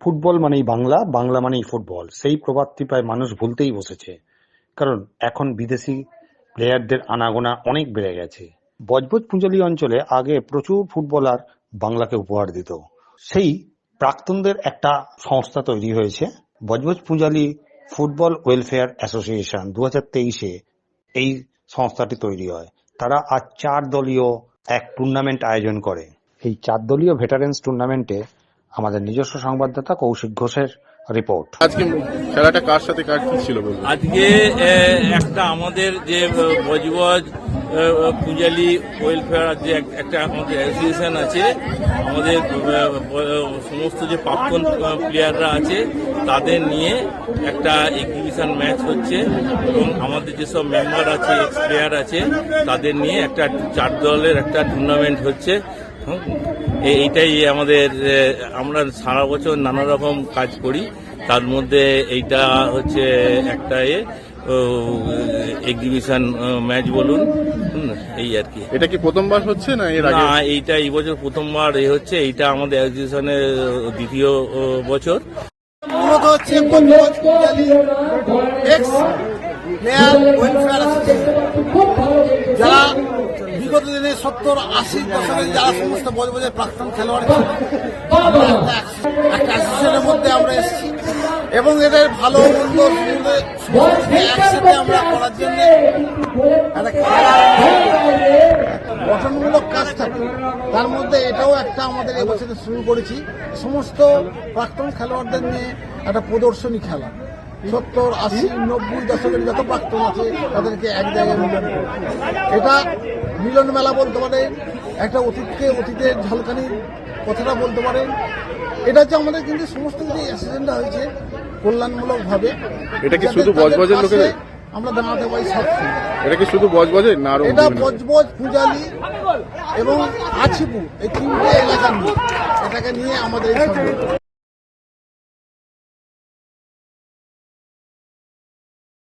Football মানেই বাংলা, বাংলা মানেই football, সেই প্রবাদটি প্রায় মানুষ ভুলতেই বসেছে। কারণ এখন বিদেশি প্লেয়ারদের আনাগোনা অনেক বেড়ে গেছে। বজবজ পূঁজালি অঞ্চলে আগে প্রচুর ফুটবলার বাংলাকে উপহার দিত। সেই প্রাক্তনদের একটা সংস্থা তৈরি হয়েছে, বজবজ পূঁজালি ফুটবল ওয়েলফেয়ার অ্যাসোসিয়েশন। 2023-এ এই সংস্থাটি তৈরি হয়। তারা আজ 4 দলীয় এক টুর্নামেন্ট আয়োজন করে। এই 4 দলীয় ভেটারেন্স টুর্নামেন্টে আমাদের নিজস্ব সংবাদদাতা কৌশিক ঘোষের রিপোর্ট। আজকে খেলাটা কার সাথে কার কি ছিল বলুন? আজকে একটা আমাদের যে বজবজ পূজালি ওয়েলফেয়ার যে একটা আমাদের অ্যাসোসিয়েশন আছে, আমাদের সমস্ত যে প্রাক্তন প্লেয়াররা আছে তাদের নিয়ে একটা এক্সিবিশন ম্যাচ হচ্ছে এবং আমাদের যেসব মেম্বার আছে, এক্স প্লেয়ার আছে, তাদের নিয়ে একটা 4 দলের একটা টুর্নামেন্ট হচ্ছে। এইটাই আমাদের, আমরা সারা বছর নানা রকম কাজ করি, তার মধ্যে এইটা হচ্ছে একটা এক্সিবিশন ম্যাচ বলুন, এই আর কি। এটা কি প্রথমবার হচ্ছে না এর আগে? না, এইটা এই বছর প্রথমবার হচ্ছে। এইটা আমাদের এক্সিবিশনের দ্বিতীয় বছর। মূলত হচ্ছে Budge Budge Pujali x player welfare association, যারা বিগত দিনে 70-80 দশকের যারা সমস্ত বজবজের প্রাক্তন খেলোয়াড় ছিল, একটা অ্যাসোসিয়েশনের মধ্যে আমরা এসেছি এবং এদের ভালো মন্দ একসাথে আমরা করার জন্য একটা গঠনমূলক কাজ থাকে। তার মধ্যে এটাও একটা আমাদের এবছরে শুরু করেছি, সমস্ত প্রাক্তন খেলোয়াড়দের নিয়ে একটা প্রদর্শনী খেলা। 70, 80, 90 দশকের যত প্রাক্তন আছে তাদেরকে এক জায়গায় মিলন করে, এটা মিলন মেলা বলতে পারে, একটা অতীতের ঝলকানির কথাটা বলতে পারেন। এটা হচ্ছে আমাদের কিন্তু সমস্ত যে অ্যাসোসিয়েশনটা হয়েছে কল্যাণমূলক ভাবে। এটা কি শুধু বজবজের লোকেদের আমরা দাঁড়াতে পারি সব? এটা কি শুধু বজবজের না আরো? এটা বজবজ, পূজালি এবং আছিপুর, এই 3টে এলাকা নিয়ে এটাকে নিয়ে আমাদের এই